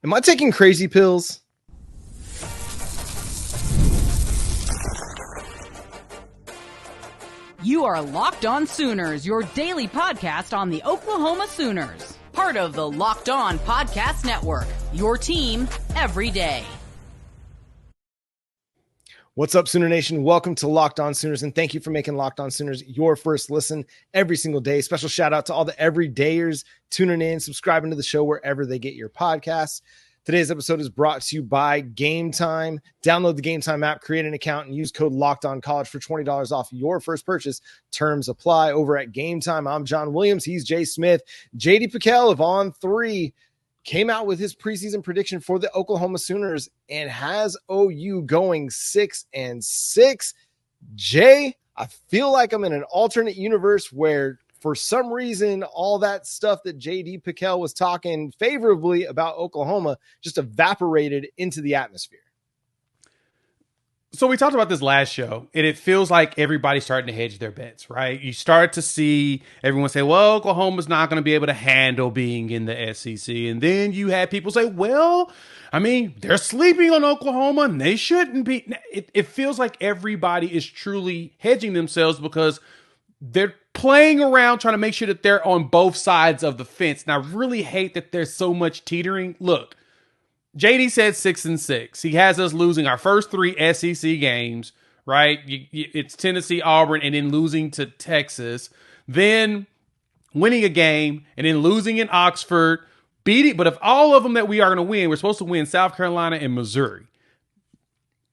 Am I taking crazy pills? You are Locked On Sooners, your daily podcast on the Oklahoma Sooners. Part of the Locked On Podcast Network, your team every day. What's up, Sooner Nation? Welcome to Locked On Sooners, and thank you for making Locked On Sooners your first listen every single day. Special shout out to all the everydayers tuning in, subscribing to the show wherever they get your podcasts. Today's episode is brought to you by GameTime. Download the GameTime app, create an account, and use code LOCKEDONCollege for $20 off your first purchase. Terms apply over at GameTime. I'm John Williams. He's Jay Smith. PicKell of On3 came out with his preseason prediction for the Oklahoma Sooners and has OU going 6-6. Jay, I feel like I'm in an alternate universe where for some reason, all that stuff that PicKell was talking favorably about Oklahoma just evaporated into the atmosphere. So we talked about this last show, and it feels like everybody's starting to hedge their bets, right? You start to see everyone say, well, Oklahoma's not going to be able to handle being in the SEC. And then you had people say, well, I mean, they're sleeping on Oklahoma, and they shouldn't be. It feels like everybody is truly hedging themselves because they're playing around trying to make sure that they're on both sides of the fence. And I really hate that there's so much teetering. Look, JD said 6-6. He has us losing our first three SEC games, right? It's Tennessee, Auburn, and then losing to Texas. Then winning a game, and then losing in Oxford, beating. But if all of them that we are going to win, we're supposed to win South Carolina and Missouri,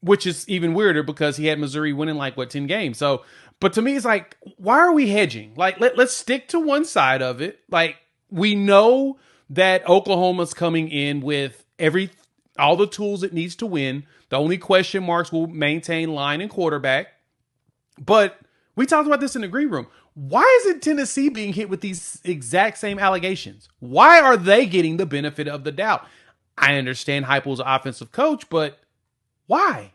which is even weirder because he had Missouri winning 10 games. So, but to me, it's like, why are we hedging? Let's stick to one side of it. We know that Oklahoma's coming in with all the tools it needs to win. The only question marks will maintain line and quarterback. But we talked about this in the green room. Why isn't Tennessee being hit with these exact same allegations? Why are they getting the benefit of the doubt? I understand Heupel's an offensive coach, but why?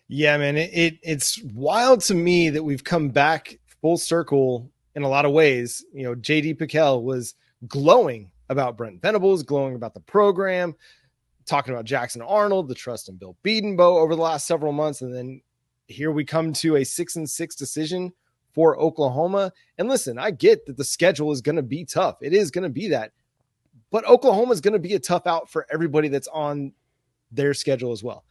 Yeah, man, it's wild to me that we've come back full circle in a lot of ways. You know, PicKell was glowing about Brent Venables, glowing about the program, talking about Jackson Arnold, the trust in Bill Bedenbaugh over the last several months. And then here we come to a 6-6 decision for Oklahoma. And listen, I get that the schedule is going to be tough. It is going to be that. But Oklahoma is going to be a tough out for everybody that's on their schedule as well.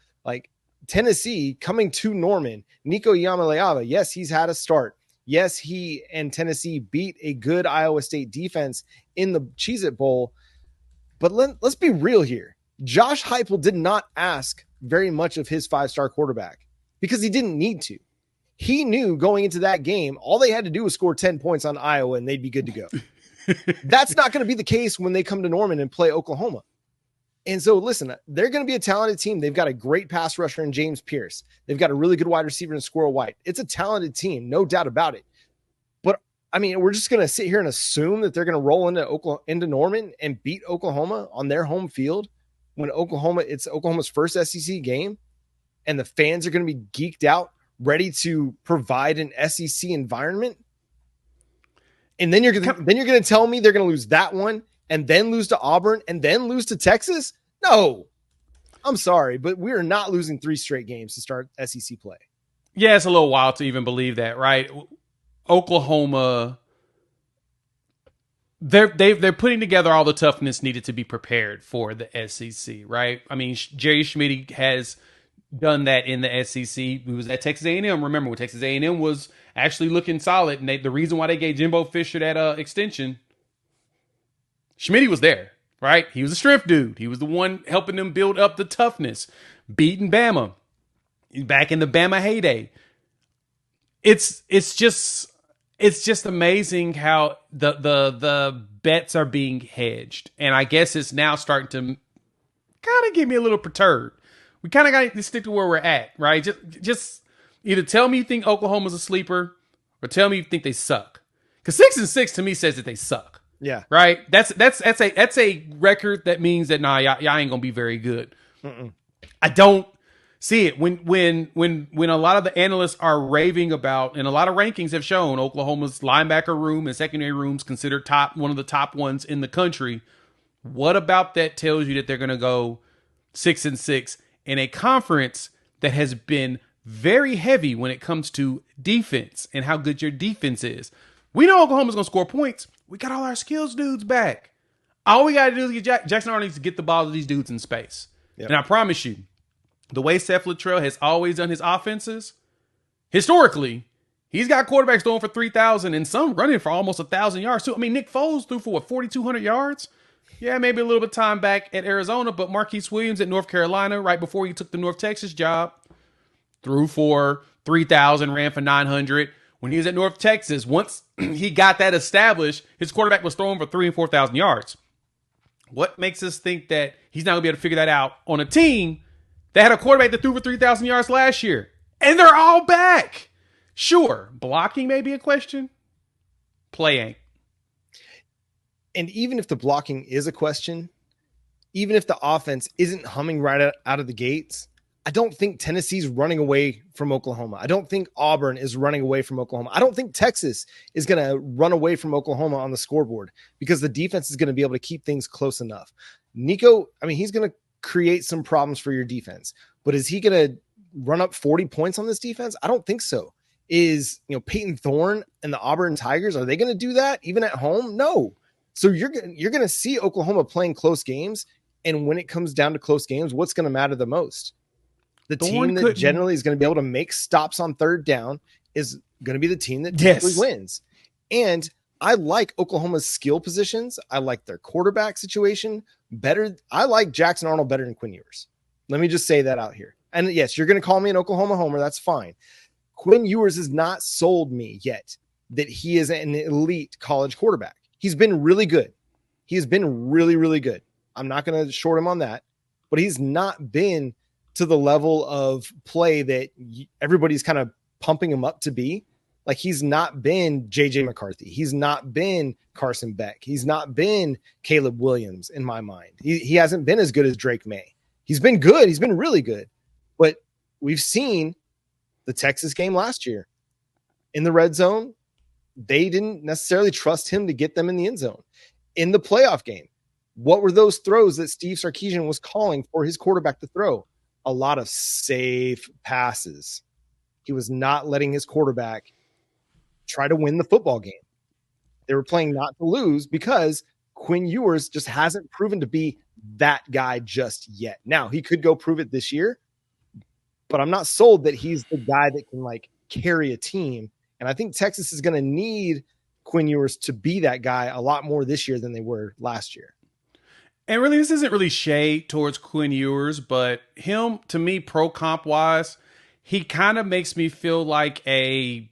Tennessee coming to Norman, Nico Iamaleava, yes, he's had a start. Yes, he and Tennessee beat a good Iowa State defense in the Cheez-It Bowl. But let's be real here. Josh Heupel did not ask very much of his five-star quarterback because he didn't need to. He knew going into that game, all they had to do was score 10 points on Iowa and they'd be good to go. That's not going to be the case when they come to Norman and play Oklahoma. And so, listen, they're going to be a talented team. They've got a great pass rusher in James Pierce. They've got a really good wide receiver in Squirrel White. It's a talented team, no doubt about it. But, I mean, we're just going to sit here and assume that they're going to roll into Norman and beat Oklahoma on their home field when it's Oklahoma's first SEC game, and the fans are going to be geeked out, ready to provide an SEC environment. And then you're going to tell me they're going to lose that one, and then lose to Auburn, and then lose to Texas? No. I'm sorry, but we are not losing 3 straight games to start SEC play. Yeah, it's a little wild to even believe that, right? Oklahoma, they're putting together all the toughness needed to be prepared for the SEC, right? I mean, Jerry Schmidt has done that in the SEC. He was at Texas A&M. Remember, when Texas A&M was actually looking solid, and the reason why they gave Jimbo Fisher that extension, Schmidt was there, right? He was a strength dude. He was the one helping them build up the toughness, beating Bama back in the Bama heyday. It's just amazing how the bets are being hedged, and I guess it's now starting to kind of get me a little perturbed. We kind of got to stick to where we're at, right? Just either tell me you think Oklahoma's a sleeper, or tell me you think they suck. Because 6-6 to me says that they suck. Yeah. Right? That's a record that means that y'all ain't gonna be very good. I don't see it when a lot of the analysts are raving about, and a lot of rankings have shown Oklahoma's linebacker room and secondary rooms considered one of the top ones in the country. What about that tells you that they're going to go 6-6 in a conference that has been very heavy when it comes to defense and how good your defense is? We know Oklahoma's going to score points. We got all our skills dudes back. All we got to do is get Jackson Arnold needs to get the ball to these dudes in space. Yep. And I promise you, the way Seth Luttrell has always done his offenses, historically, he's got quarterbacks throwing for 3,000 and some running for almost 1,000 yards too. I mean, Nick Foles threw for 4,200 yards. Yeah, maybe a little bit of time back at Arizona, but Marquise Williams at North Carolina, right before he took the North Texas job, threw for 3,000, ran for 900. When he was at North Texas, once he got that established, his quarterback was throwing for 3,000 and 4,000 yards. What makes us think that he's not going to be able to figure that out on a team that had a quarterback that threw for 3,000 yards last year? And they're all back. Sure, blocking may be a question. Play ain't. And even if the blocking is a question, even if the offense isn't humming right out of the gates, I don't think Tennessee's running away from Oklahoma. I don't think Auburn is running away from Oklahoma. I don't think Texas is going to run away from Oklahoma on the scoreboard because the defense is going to be able to keep things close enough. Nico, I mean, he's going to create some problems for your defense, but is he going to run up 40 points on this defense? I don't think so. Is, Peyton Thorne and the Auburn Tigers, are they going to do that even at home? No. So you're going to see Oklahoma playing close games. And when it comes down to close games, what's going to matter the most? The team that generally is going to be able to make stops on third down is going to be the team that typically wins. And I like Oklahoma's skill positions. I like their quarterback situation better. I like Jackson Arnold better than Quinn Ewers. Let me just say that out here. And yes, you're going to call me an Oklahoma homer. That's fine. Quinn Ewers has not sold me yet that he is an elite college quarterback. He's been really good. He has been really, really good. I'm not going to short him on that, but he's not been to the level of play that everybody's kind of pumping him up to be. Like, he's not been JJ McCarthy. He's not been Carson Beck. He's not been Caleb Williams in my mind. He hasn't been as good as Drake May. He's been good. He's been really good. But we've seen the Texas game last year in the red zone. They didn't necessarily trust him to get them in the end zone. In the playoff game, what were those throws that Steve Sarkisian was calling for his quarterback to throw? A lot of safe passes. He was not letting his quarterback try to win the football game. They were playing not to lose because Quinn Ewers just hasn't proven to be that guy just yet. Now, he could go prove it this year, but I'm not sold that he's the guy that can carry a team. And I think Texas is going to need Quinn Ewers to be that guy a lot more this year than they were last year. And really, this isn't really shade towards Quinn Ewers, but him, to me, pro comp wise, he kind of makes me feel like a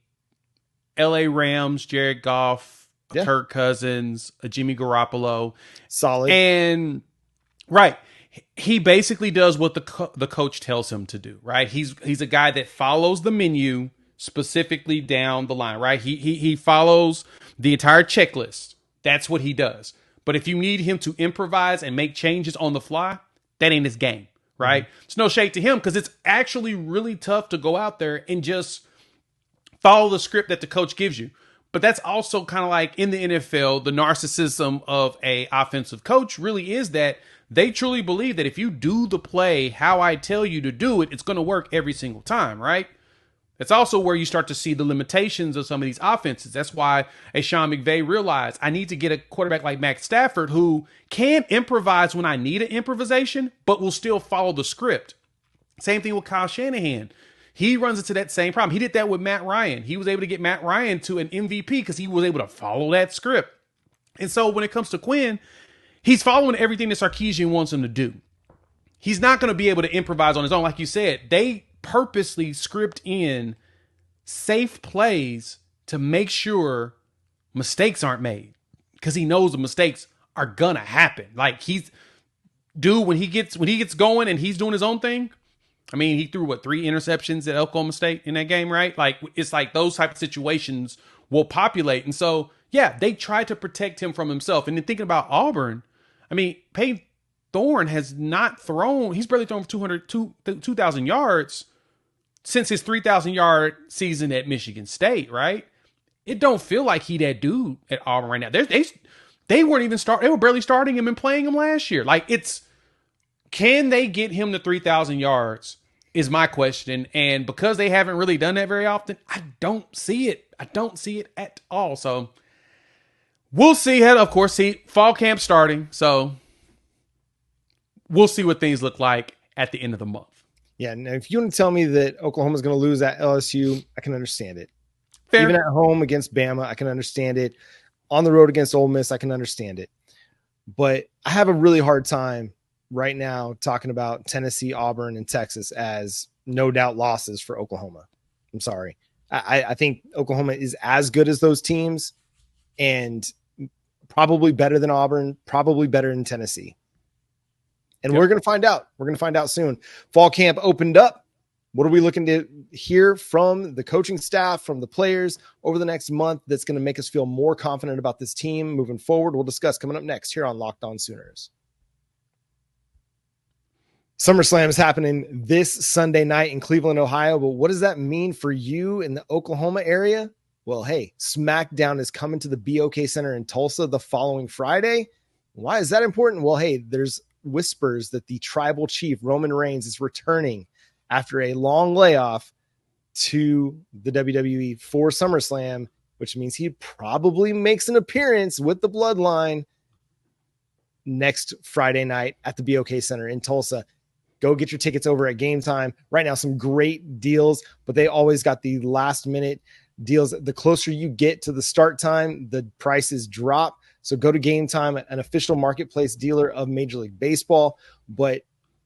LA Rams, Jared Goff, Kirk Cousins, a Jimmy Garoppolo. Solid. And right. He basically does what the coach tells him to do, right? He's a guy that follows the menu specifically down the line, right? He follows the entire checklist. That's what he does. But if you need him to improvise and make changes on the fly, that ain't his game, right? Mm-hmm. It's no shade to him because it's actually really tough to go out there and just follow the script that the coach gives you. But that's also kind of like in the NFL, the narcissism of a offensive coach really is that they truly believe that if you do the play how I tell you to do it, it's going to work every single time, right? It's also where you start to see the limitations of some of these offenses. That's why a Sean McVay realized I need to get a quarterback like Matt Stafford who can improvise when I need an improvisation, but will still follow the script. Same thing with Kyle Shanahan. He runs into that same problem. He did that with Matt Ryan. He was able to get Matt Ryan to an MVP because he was able to follow that script. And so when it comes to Quinn, he's following everything that Sarkisian wants him to do. He's not going to be able to improvise on his own. Like you said, they purposely script in safe plays to make sure mistakes aren't made because he knows the mistakes are going to happen. Like when he gets going and he's doing his own thing. I mean, he threw 3 interceptions at Oklahoma State in that game, right? Like, it's like those type of situations will populate. And so, yeah, they try to protect him from himself. And then thinking about Auburn, I mean, Peyton Thorne has not thrown, he's barely thrown for 2,000 yards since his 3,000-yard season at Michigan State, right? It don't feel like he that dude at Auburn right now. they were barely starting him and playing him last year. Like, can they get him to 3,000 yards is my question. And because they haven't really done that very often, I don't see it. I don't see it at all. So we'll see. Of course, fall camp starting. So we'll see what things look like at the end of the month. Yeah. Now, if you want to tell me that Oklahoma's going to lose at LSU, I can understand it. Fair. Even at home against Bama, I can understand it. On the road against Ole Miss, I can understand it. But I have a really hard time right now talking about Tennessee, Auburn, and Texas as no doubt losses for Oklahoma. I'm sorry. I think Oklahoma is as good as those teams and probably better than Auburn, probably better than Tennessee. And we're going to find out. We're going to find out soon. Fall camp opened up. What are we looking to hear from the coaching staff, from the players over the next month that's going to make us feel more confident about this team moving forward? We'll discuss coming up next here on Locked On Sooners. SummerSlam is happening this Sunday night in Cleveland, Ohio. But what does that mean for you in the Oklahoma area? Well, hey, SmackDown is coming to the BOK Center in Tulsa the following Friday. Why is that important? Well, hey, there's whispers that the tribal chief, Roman Reigns, is returning after a long layoff to the WWE for SummerSlam, which means he probably makes an appearance with the Bloodline next Friday night at the BOK Center in Tulsa. Go get your tickets over at GameTime. Right now, some great deals, but they always got the last minute deals. The closer you get to the start time, the prices drop. So go to GameTime, an official marketplace dealer of Major League Baseball. But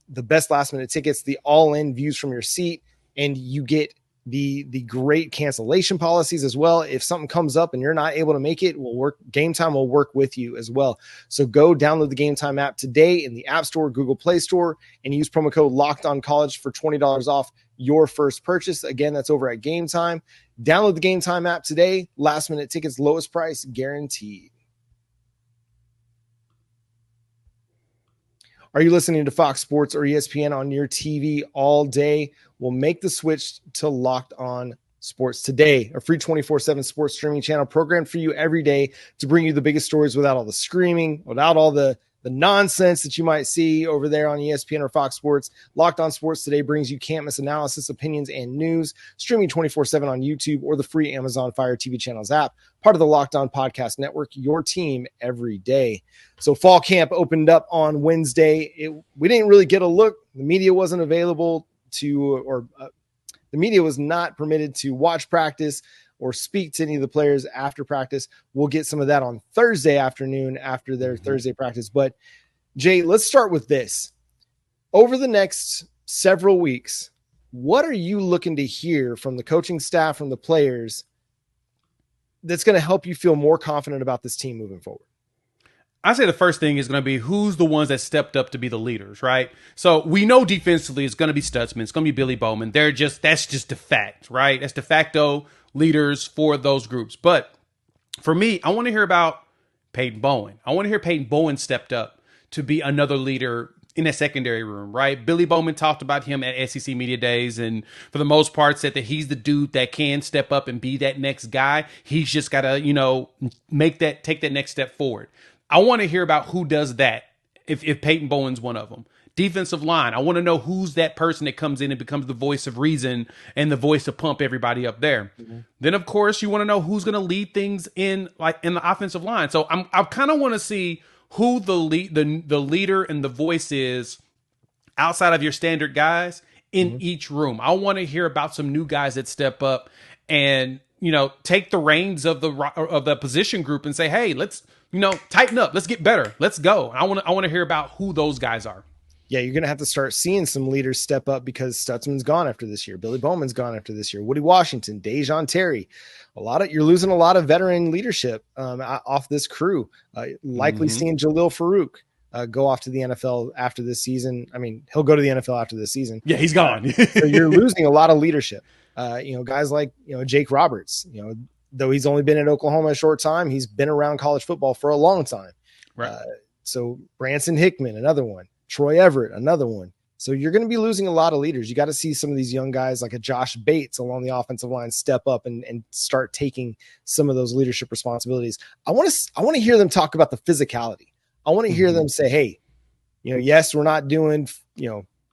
the best last minute tickets, the all-in views from your seat, and you get the great cancellation policies as well. If something comes up and you're not able to make it, GameTime will work with you as well. So go download the GameTime app today in the App Store, Google Play Store, and use promo code LOCKEDONCollege for $20 off your first purchase. Again, that's over at GameTime. Download the GameTime app today. Last minute tickets, lowest price guaranteed. Are you listening to Fox Sports or ESPN on your TV all day? Well, make the switch to Locked On Sports today, a free 24/7 sports streaming channel programmed for you every day to bring you the biggest stories without all the screaming, without all the nonsense that you might see over there on ESPN or Fox Sports. Locked On Sports today brings you can't miss analysis, opinions, and news, streaming 24/7 on YouTube or the free Amazon Fire TV channels app, part of the Locked On Podcast Network, your team every day. So fall camp opened up on Wednesday. We didn't really get a look. The media wasn't available the media was not permitted to watch practice or speak to any of the players after practice. We'll get some of that on Thursday afternoon after their Thursday practice. But Jay, let's start with this. Over the next several weeks, what are you looking to hear from the coaching staff, from the players, that's going to help you feel more confident about this team moving forward? I say the first thing is going to be who's the ones that stepped up to be the leaders, right? So we know defensively it's going to be Stutsman. It's going to be Billy Bowman. That's just the fact, right? That's de facto leaders for those groups. But for me, I want to hear about Peyton Bowen. I want to hear Peyton Bowen stepped up to be another leader in that secondary room, right? Billy Bowman talked about him at SEC Media Days, and for the most part said that he's the dude that can step up and be that next guy. He's just got to, take that next step forward. I want to hear about who does that if Peyton Bowen's one of them. Defensive line, I want to know who's that person that comes in and becomes the voice of reason and the voice to pump everybody up there. Mm-hmm. Then, of course, you want to know who's going to lead things in the offensive line. So I kind of want to see who the leader and the voice is outside of your standard guys in each room. I want to hear about some new guys that step up and take the reins of the position group and say, hey, let's tighten up. Let's get better. Let's go. I want to hear about who those guys are. Yeah, you're going to have to start seeing some leaders step up because Stutsman's gone after this year. Billy Bowman's gone after this year. Woody Washington, Dejon Terry. You're losing a lot of veteran leadership off this crew. Likely seeing Jalil Farouk go off to the NFL after this season. I mean, he'll go to the NFL after this season. Yeah, he's gone. So you're losing a lot of leadership. Guys like Jake Roberts. Though he's only been at Oklahoma a short time, he's been around college football for a long time. Right. So Branson Hickman, another one. Troy Everett, another one. So you're going to be losing a lot of leaders. You got to see some of these young guys like a Josh Bates along the offensive line step up and start taking some of those leadership responsibilities. I want to hear them talk about the physicality. I want to hear them say, hey, yes, we're not doing,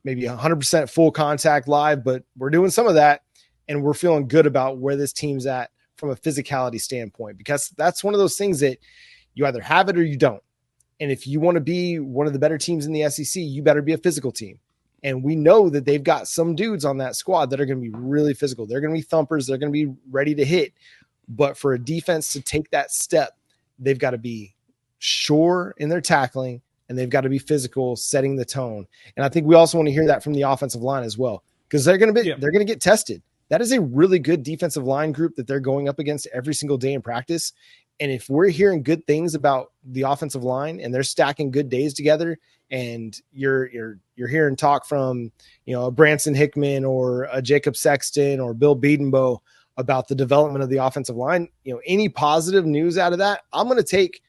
maybe 100% full contact live, but we're doing some of that. And we're feeling good about where this team's at from a physicality standpoint, because that's one of those things that you either have it or you don't. And if you want to be one of the better teams in the SEC, you better be a physical team. And we know that they've got some dudes on that squad that are going to be really physical. They're going to be thumpers. They're going to be ready to hit. But for a defense to take that step, they've got to be sure in their tackling, and they've got to be physical, setting the tone. And I think we also want to hear that from the offensive line as well, because they're going to get tested. That is a really good defensive line group that they're going up against every single day in practice. And if we're hearing good things about the offensive line and they're stacking good days together, and you're hearing talk from, a Branson Hickman or a Jacob Sexton or Bill Bedenbaugh about the development of the offensive line, any positive news out of that, I'm going to take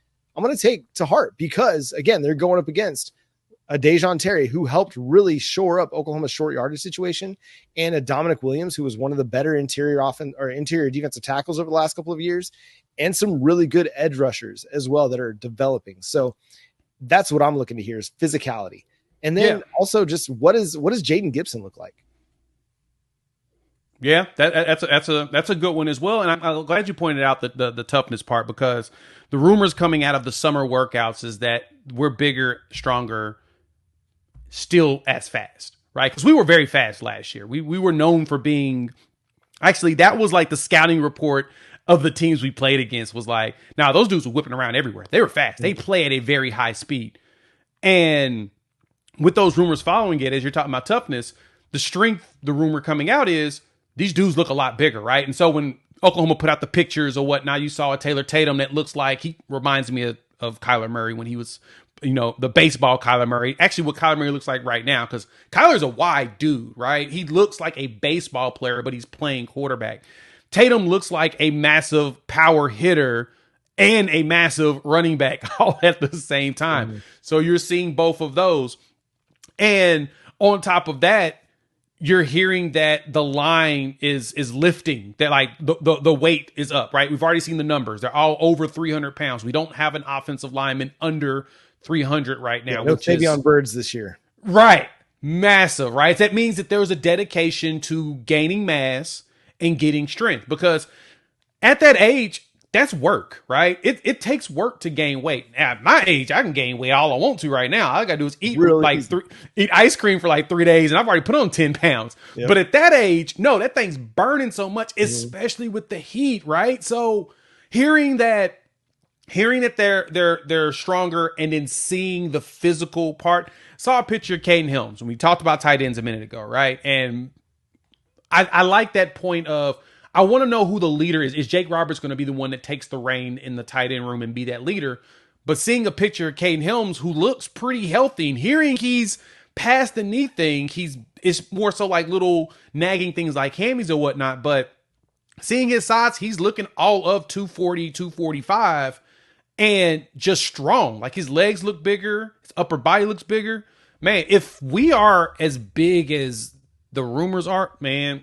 to heart, because again, they're going up against a Dejon Terry who helped really shore up Oklahoma's short yardage situation, and a Dominic Williams who was one of the better interior defensive tackles over the last couple of years, and some really good edge rushers as well that are developing. So that's what I'm looking to hear, is physicality. And then also just what does Jaden Gibson look like? Yeah, that's a good one as well. And I'm glad you pointed out the toughness part, because the rumors coming out of the summer workouts is that we're bigger, stronger, still as fast, right? Because we were very fast last year. We were known for being, actually, that was like the scouting report of the teams we played against was like, nah, those dudes were whipping around everywhere. They were fast. They play at a very high speed. And with those rumors following it, as you're talking about toughness, the strength, the rumor coming out is these dudes look a lot bigger, right? And so when Oklahoma put out the pictures or whatnot, you saw a Taylor Tatum that looks like, he reminds me of Kyler Murray when he was, the baseball Kyler Murray. Actually, what Kyler Murray looks like right now, because Kyler's a wide dude, right? He looks like a baseball player, but he's playing quarterback. Tatum looks like a massive power hitter and a massive running back all at the same time. Mm-hmm. So you're seeing both of those. And on top of that, you're hearing that the line is lifting, that like the weight is up, right? We've already seen the numbers. They're all over 300 pounds. We don't have an offensive lineman under 300 right now. No Tavion Birds this year. Right. Massive, right? That means that there was a dedication to gaining mass and getting strength, because at that age, that's work, right? It takes work to gain weight. At my age, I can gain weight all I want to right now. All I got to do is eat ice cream for like 3 days, and I've already put on 10 pounds. Yep. But at that age, no, that thing's burning so much, especially with the heat, right? So hearing that they're stronger, and then seeing the physical part. Saw a picture of Caden Helms when we talked about tight ends a minute ago, right? And I like that point of, I want to know who the leader is. Is Jake Roberts going to be the one that takes the reign in the tight end room and be that leader? But seeing a picture of Caden Helms, who looks pretty healthy, and hearing he's past the knee thing, it's more so like little nagging things like hammies or whatnot. But seeing his size, he's looking all of 240, 245, and just strong. Like his legs look bigger, his upper body looks bigger. Man, if we are as big as the rumors are, man,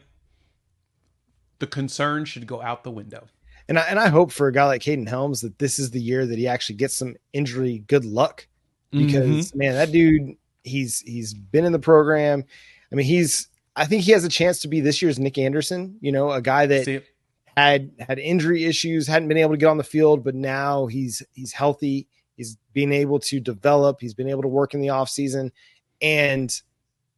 the concern should go out the window. And I hope for a guy like Caden Helms that this is the year that he actually gets some injury good luck, because man, that dude, he's been in the program. I mean, I think he has a chance to be this year's Nick Anderson, a guy that had injury issues, hadn't been able to get on the field, but now he's healthy. He's being able to develop. He's been able to work in the off season, and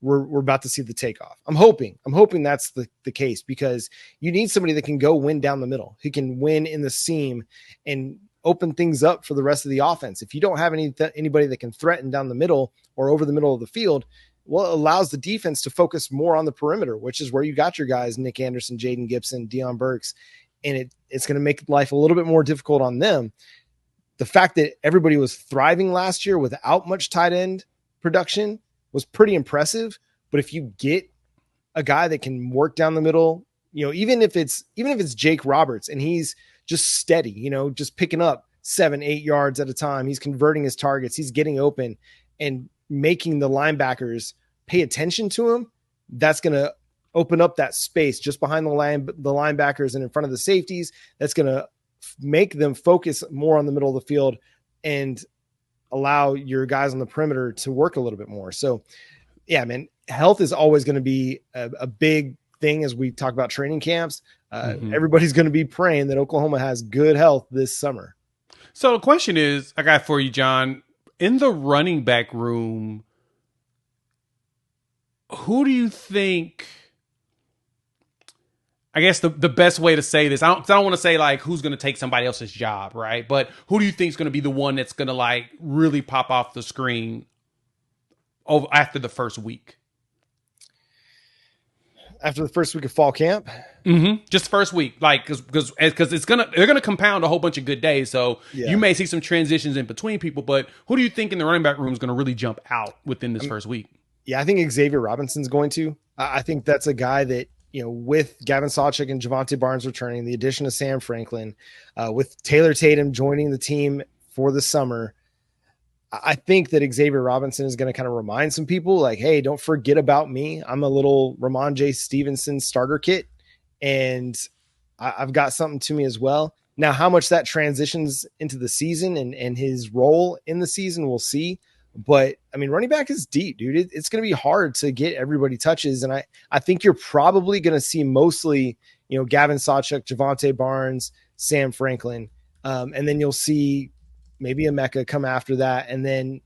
we're about to see the takeoff. I'm hoping that's the case, because you need somebody that can go win down the middle, who can win in the seam and open things up for the rest of the offense. If you don't have anybody that can threaten down the middle or over the middle of the field, well, it allows the defense to focus more on the perimeter, which is where you got your guys, Nick Anderson, Jaden Gibson, Deion Burks, and it's going to make life a little bit more difficult on them. The fact that everybody was thriving last year without much tight end production was pretty impressive. But if you get a guy that can work down the middle, even if it's Jake Roberts and he's just steady, just picking up 7-8 yards at a time, he's converting his targets, he's getting open and making the linebackers pay attention to him, that's going to open up that space just behind the linebackers and in front of the safeties. That's going to make them focus more on the middle of the field and allow your guys on the perimeter to work a little bit more. So yeah, man, health is always going to be a big thing as we talk about training camps. Everybody's going to be praying that Oklahoma has good health this summer. So the question is, I got for you, John, in the running back room, who do you think, I guess the best way to say this, I don't want to say like who's going to take somebody else's job, right? But who do you think is going to be the one that's going to like really pop off the screen after the first week? After the first week of fall camp? Just first week, like because they're gonna compound a whole bunch of good days. So you may see some transitions in between people, but who do you think in the running back room is going to really jump out within this first week? Yeah, I think Xavier Robinson's going to. I think that's a guy that, with Gavin Sawchuk and Javonte Barnes returning, the addition of Sam Franklin, with Taylor Tatum joining the team for the summer, I think that Xavier Robinson is going to kind of remind some people like, hey, don't forget about me. I'm a little Ramon J. Stevenson starter kit, and I've got something to me as well. Now, how much that transitions into the season and his role in the season, we'll see. But I mean, running back is deep, dude. It's going to be hard to get everybody touches. And I think you're probably going to see mostly, Gavin Sawchuk, Javonte Barnes, Sam Franklin. And then you'll see maybe a Mecca come after that. And then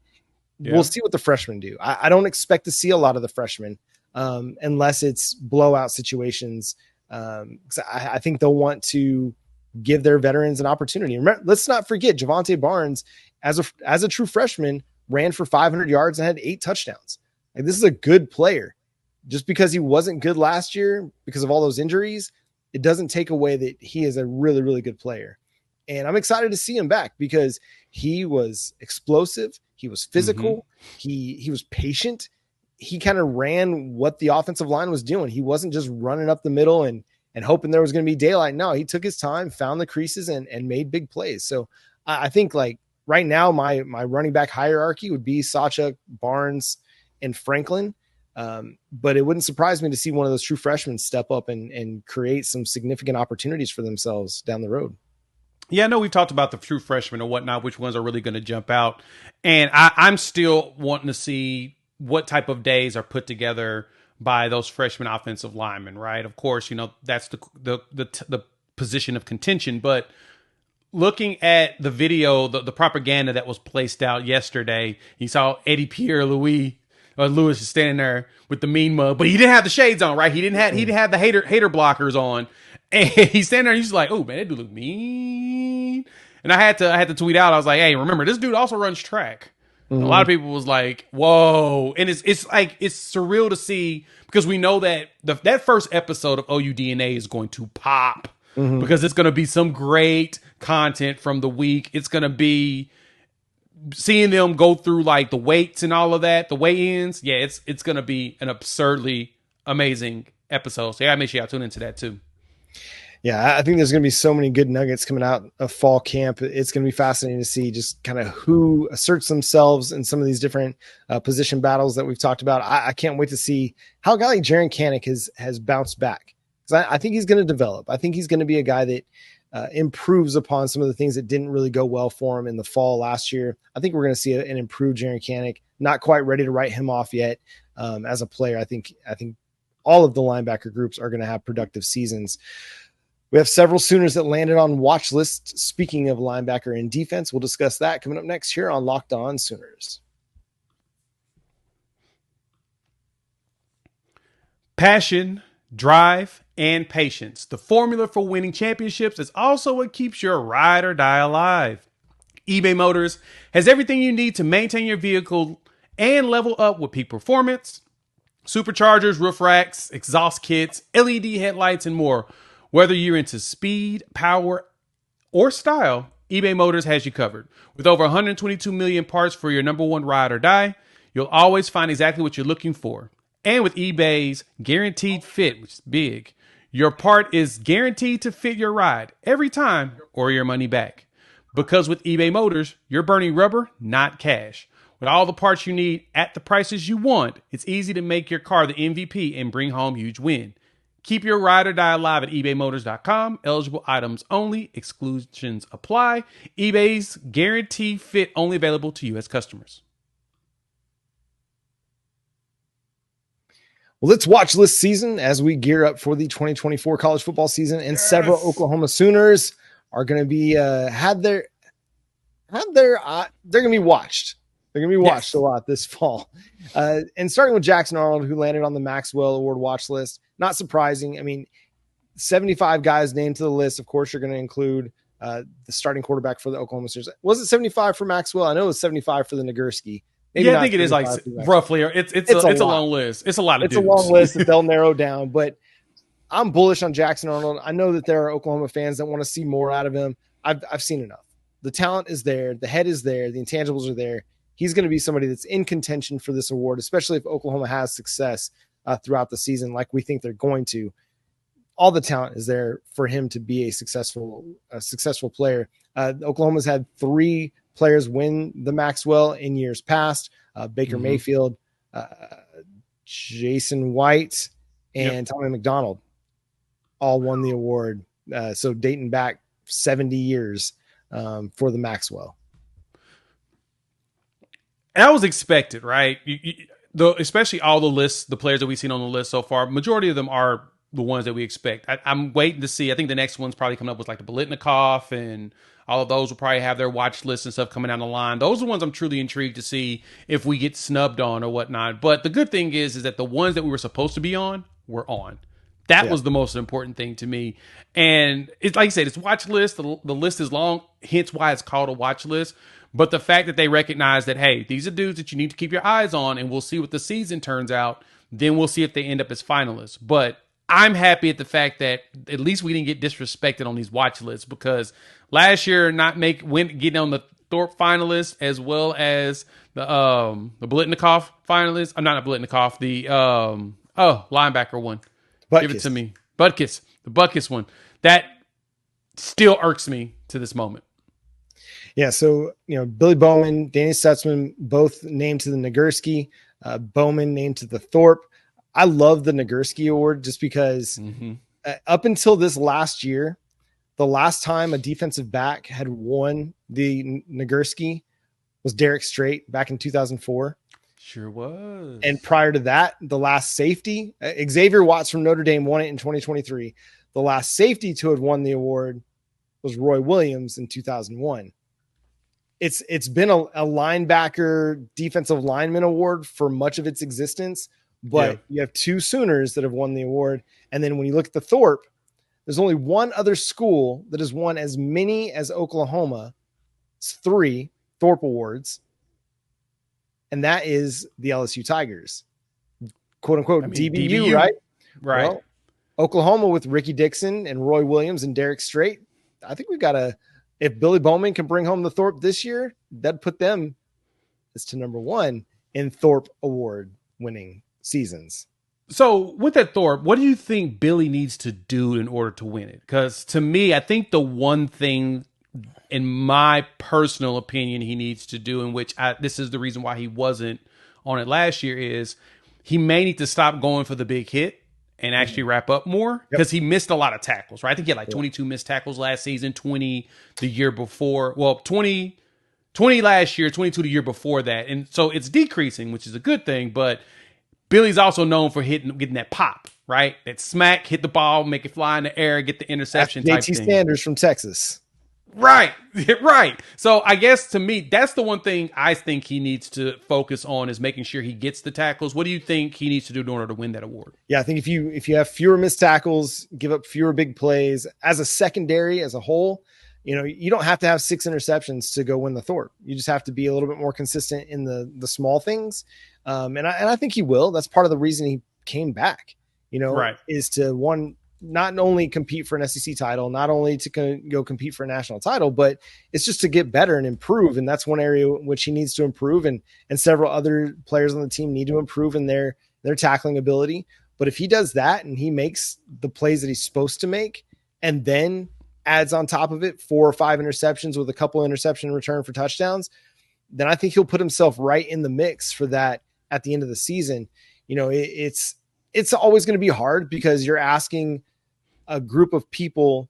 we'll see what the freshmen do. I don't expect to see a lot of the freshmen unless it's blowout situations. 'Cause I think they'll want to give their veterans an opportunity. Remember, let's not forget Javonte Barnes as a true freshman ran for 500 yards and had 8 touchdowns. Like, this is a good player. Just because he wasn't good last year because of all those injuries, it doesn't take away that he is a really, really good player. And I'm excited to see him back because he was explosive. He was physical. He was patient. He kind of ran what the offensive line was doing. He wasn't just running up the middle and hoping there was going to be daylight. No, he took his time, found the creases and made big plays. So I think like right now, my running back hierarchy would be Sawchuk, Barnes, and Franklin. But it wouldn't surprise me to see one of those true freshmen step up and create some significant opportunities for themselves down the road. Yeah, I know we've talked about the true freshmen and whatnot, which ones are really going to jump out. And I'm still wanting to see what type of days are put together by those freshman offensive linemen, right? Of course, that's the position of contention. But looking at the video, the propaganda that was placed out yesterday, you saw Eddie Lewis is standing there with the mean mug, but he didn't have the shades on, right? He didn't have the hater blockers on. And he's standing there and he's like, oh man, that dude look mean. And I had to tweet out, I was like, hey, remember, this dude also runs track. A lot of people was like, whoa. And it's like, it's surreal to see because we know that that first episode of OU DNA is going to pop because it's going to be some great content from the week. It's going to be seeing them go through like the weights and all of that, the weigh-ins. Yeah, it's going to be an absurdly amazing episode. So yeah, make sure y'all tune into that too. Yeah, I think there's going to be so many good nuggets coming out of fall camp. It's going to be fascinating to see just kind of who asserts themselves in some of these different position battles that we've talked about. I can't wait to see how a guy like Jaren Kanak has bounced back. Because I think he's going to develop. I think he's going to be a guy that improves upon some of the things that didn't really go well for him in the fall last year. I think we're going to see an improved Jaren Kanak. Not quite ready to write him off yet as a player. I think all of the linebacker groups are going to have productive seasons. We have several Sooners that landed on watch lists. Speaking of linebacker and defense, we'll discuss that coming up next here on Locked On Sooners. Passion, drive, and patience. The formula for winning championships is also what keeps your ride or die alive. eBay Motors has everything you need to maintain your vehicle and level up with peak performance, superchargers, roof racks, exhaust kits, LED headlights, and more. Whether you're into speed, power, or style, eBay Motors has you covered. With over 122 million parts for your number one ride or die, you'll always find exactly what you're looking for. And with eBay's guaranteed fit, which is big, your part is guaranteed to fit your ride every time or your money back. Because with eBay Motors, you're burning rubber, not cash. With all the parts you need at the prices you want, it's easy to make your car the MVP and bring home huge win. Keep your ride or die alive at ebaymotors.com. Eligible items only. Exclusions apply. eBay's guaranteed fit only available to U.S. customers. Well, let's watch this season as we gear up for the 2024 college football season, and several Oklahoma Sooners are going to be they're going to be watched. They're going to be watched a lot this fall. And starting with Jackson Arnold, who landed on the Maxwell Award watch list. Not surprising. I mean, 75 guys named to the list. Of course, you're going to include the starting quarterback for the Oklahoma Sooners. Was it 75 for Maxwell? I know it was 75 for the Nagurski. I think it is like roughly. It's a long list. It's a lot of dudes. It's a long list that they'll narrow down. But I'm bullish on Jackson Arnold. I know that there are Oklahoma fans that want to see more out of him. I've seen enough. The talent is there. The head is there. The intangibles are there. He's going to be somebody that's in contention for this award, especially if Oklahoma has success throughout the season, like we think they're going to. All the talent is there for him to be a successful player. Oklahoma's had 3 players win the Maxwell in years past. Baker Mayfield, Jason White, and Tommy McDonald all won the award. So dating back 70 years for the Maxwell. That was expected, right? Especially all the players that we've seen on the list so far, majority of them are the ones that we expect. I'm waiting to see. I think the next one's probably coming up with like the Biletnikoff, and all of those will probably have their watch list and stuff coming down the line. Those are the ones I'm truly intrigued to see if we get snubbed on or whatnot. But the good thing is that the ones that we were supposed to be on, were on. That was the most important thing to me. And it's like I said, it's watch list. The list is long, hence why it's called a watch list. But the fact that they recognize that, hey, these are dudes that you need to keep your eyes on, and we'll see what the season turns out. Then we'll see if they end up as finalists. But I'm happy at the fact that at least we didn't get disrespected on these watch lists, because last year getting on the Thorpe finalists as well as the Biletnikoff finalists. I'm not a Biletnikoff. The linebacker one. Butkus. Give it to me. Butkus. The Butkus one. That still irks me to this moment. Yeah, so, Billy Bowman, Danny Stutsman, both named to the Nagurski, Bowman named to the Thorpe. I love the Nagurski Award just because up until this last year, the last time a defensive back had won the Nagurski was Derek Strait back in 2004. Sure was. And prior to that, the last safety, Xavier Watts from Notre Dame won it in 2023. The last safety to have won the award was Roy Williams in 2001. It's been a linebacker defensive lineman award for much of its existence, but you have 2 Sooners that have won the award. And then when you look at the Thorpe, there's only one other school that has won as many as Oklahoma. It's 3 Thorpe awards. And that is the LSU Tigers, quote unquote, DBU, right? Right. Well, Oklahoma with Ricky Dixon and Roy Williams and Derek Strait. I think we've got if Billy Bowman can bring home the Thorpe this year, that'd put them as to number 1 in Thorpe award winning seasons. So with that Thorpe, what do you think Billy needs to do in order to win it? Because to me, I think the one thing, in my personal opinion, he needs to do, in which this is the reason why he wasn't on it last year, is he may need to stop going for the big hit and actually wrap up more, because he missed a lot of tackles, right? I think he had like 22 missed tackles last season, 20 the year before. Well, 20 last year, 22 the year before that. And so it's decreasing, which is a good thing. But Billy's also known for getting that pop, right? That smack, hit the ball, make it fly in the air, get the interception type thing. JT Sanders from Texas. Right, right. So I guess to me, that's the one thing I think he needs to focus on, is making sure he gets the tackles. What do you think he needs to do in order to win that award? Yeah, I think if you have fewer missed tackles, give up fewer big plays as a secondary as a whole, you don't have to have 6 interceptions to go win the Thorpe. You just have to be a little bit more consistent in the small things. And I think he will. That's part of the reason he came back, right, is to not only compete for an SEC title, not only to go compete for a national title, but it's just to get better and improve. And that's one area which he needs to improve. And several other players on the team need to improve in their tackling ability. But if he does that and he makes the plays that he's supposed to make, and then adds on top of it 4 or 5 interceptions with a couple interception return for touchdowns, then I think he'll put himself right in the mix for that at the end of the season. It's always going to be hard because you're asking a group of people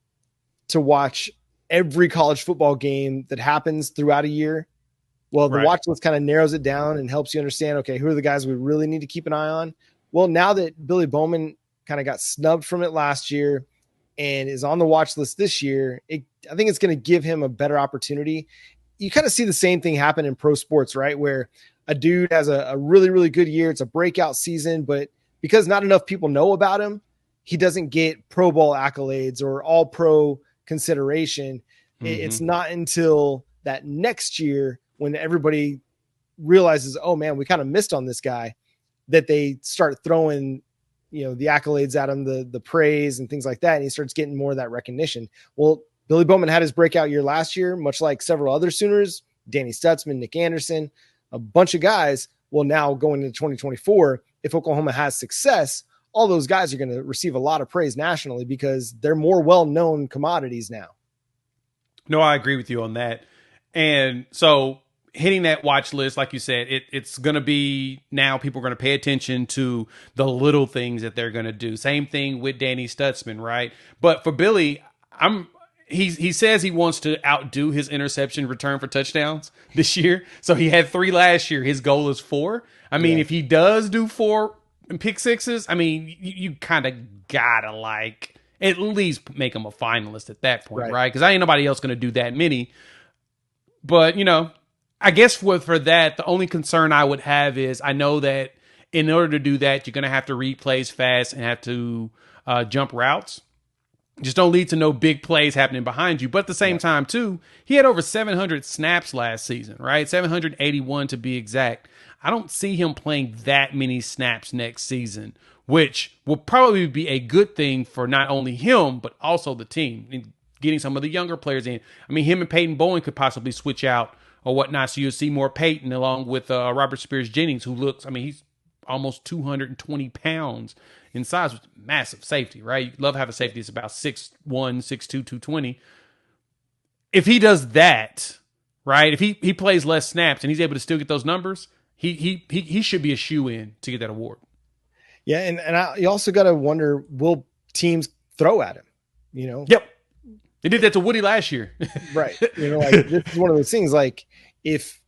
to watch every college football game that happens throughout a year. Well, the watch list kind of narrows it down and helps you understand, okay, who are the guys we really need to keep an eye on? Well, now that Billy Bowman kind of got snubbed from it last year and is on the watch list this year, I think it's going to give him a better opportunity. You kind of see the same thing happen in pro sports, right? Where a dude has a really, really good year. It's a breakout season, but because not enough people know about him, he doesn't get Pro Bowl accolades or all pro consideration. It's not until that next year when everybody realizes, oh man, we kind of missed on this guy, that they start throwing, the accolades at him, the praise and things like that. And he starts getting more of that recognition. Well, Billy Bowman had his breakout year last year, much like several other Sooners, Danny Stutsman, Nick Anderson, a bunch of guys. Well, now going into 2024, if Oklahoma has success, all those guys are going to receive a lot of praise nationally because they're more well-known commodities now. No, I agree with you on that. And so hitting that watch list, like you said, it's going to be now people are going to pay attention to the little things that they're going to do. Same thing with Danny Stutsman, right? But for Billy, he says he wants to outdo his interception return for touchdowns this year. So he had 3 last year. His goal is 4. I mean, if he does do 4 pick sixes, I mean, you kind of gotta at least make him a finalist at that point, right? Because ain't nobody else going to do that many. But, I guess for that, the only concern I would have is I know that in order to do that, you're going to have to read plays fast and have to jump routes. Just don't lead to no big plays happening behind you. But at the same time, too, he had over 700 snaps last season, right? 781 to be exact. I don't see him playing that many snaps next season, which will probably be a good thing for not only him, but also the team. And getting some of the younger players in. I mean, him and Peyton Bowen could possibly switch out or whatnot. So you'll see more Peyton along with Robert Spears Jennings, who looks, he's almost 220 pounds in size, with massive safety, right? You love having a safety that's about 6'1", 6'2", 220. If he does that, right, if he plays less snaps and he's able to still get those numbers, he should be a shoe-in to get that award. Yeah, and you also got to wonder, will teams throw at him? Yep. They did that to Woody last year. Right. This is one of those things, if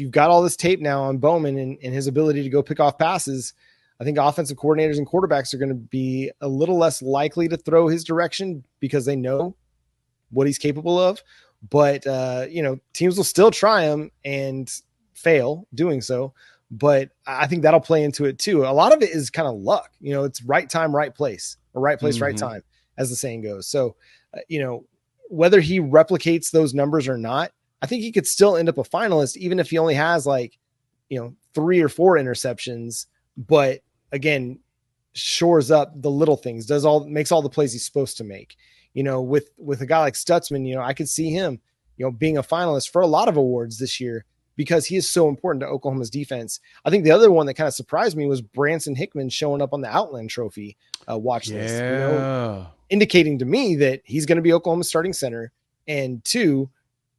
you've got all this tape now on Bowman and his ability to go pick off passes, I think offensive coordinators and quarterbacks are going to be a little less likely to throw his direction because they know what he's capable of. But, teams will still try him and fail doing so. But I think that'll play into it too. A lot of it is kind of luck. It's right time, right place, or right place, right time, as the saying goes. So, whether he replicates those numbers or not, I think he could still end up a finalist, even if he only has 3 or 4 interceptions, but again, shores up the little things, makes all the plays he's supposed to make. With a guy like Stutsman, I could see him, being a finalist for a lot of awards this year because he is so important to Oklahoma's defense. I think the other one that kind of surprised me was Branson Hickman showing up on the Outland Trophy watch list, indicating to me that he's going to be Oklahoma's starting center, and 2,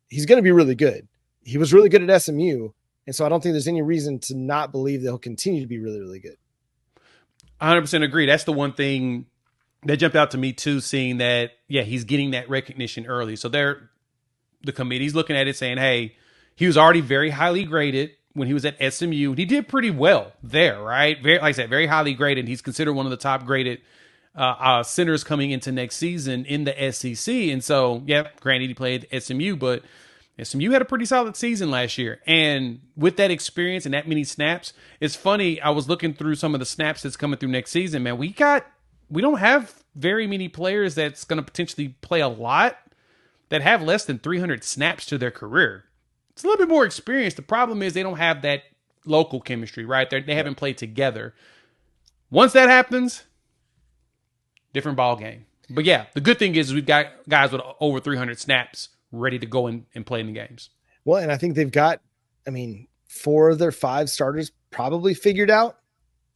he's going to be really good. He was really good at SMU, and so I don't think there's any reason to not believe that he'll continue to be really, really good. 100% agree. That's the one thing that jumped out to me too, seeing that, he's getting that recognition early. So the committee's looking at it saying, hey, he was already very highly graded when he was at SMU. He did pretty well there, right? Very, like I said, very highly graded. He's considered one of the top graded centers coming into next season in the SEC. And so, granted, he played SMU, but SMU had a pretty solid season last year. And with that experience and that many snaps, it's funny. I was looking through some of the snaps that's coming through next season, man. We don't have very many players that's going to potentially play a lot that have less than 300 snaps to their career. It's a little bit more experience. The problem is they don't have that local chemistry, right? They haven't played together. Once that happens, different ball game. But the good thing is we've got guys with over 300 snaps ready to go and play in the games. Well, and I think they've got, 4 of their 5 starters probably figured out.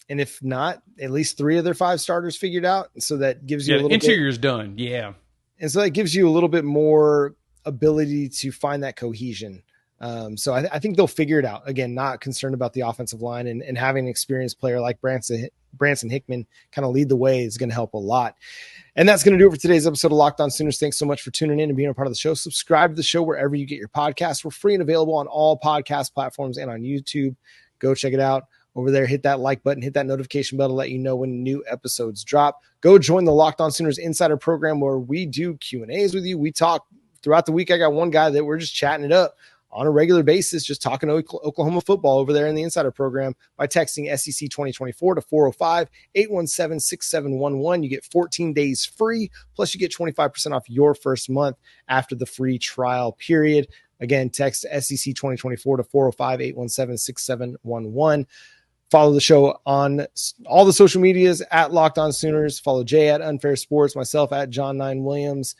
And if not, at least 3 of their 5 starters figured out. So that gives you a little interior's done. Yeah. And so that gives you a little bit more ability to find that cohesion. So I think they'll figure it out. Again, not concerned about the offensive line, and having an experienced player like Branson Hickman kind of lead the way is going to help a lot. And that's going to do it for today's episode of Locked On Sooners. Thanks so much for tuning in and being a part of the show. Subscribe to the show wherever you get your podcasts. We're free and available on all podcast platforms and on YouTube. Go check it out over there. Hit that like button, hit that notification bell to let you know when new episodes drop. Go join the Locked On Sooners Insider program where we do Q&As with you. We talk throughout the week. I got one guy that we're just chatting it up on a regular basis, just talking Oklahoma football over there in the Insider program by texting SEC 2024 to 405-817-6711. You get 14 days free, plus you get 25% off your first month after the free trial period. Again, text SEC 2024 to 405-817-6711. Follow the show on all the social medias at Locked On Sooners. Follow Jay at Unfair Sports, myself at John 9 Williams.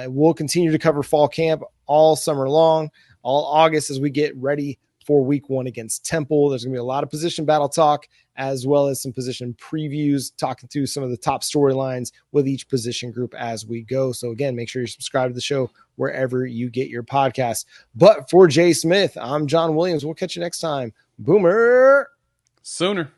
We'll continue to cover fall camp all summer long, all August as we get ready for week 1 against Temple. There's going to be a lot of position battle talk as well as some position previews, talking through some of the top storylines with each position group as we go. So again, make sure you're subscribed to the show wherever you get your podcast. But for Jay Smith, I'm John Williams. We'll catch you next time. Boomer. Sooner.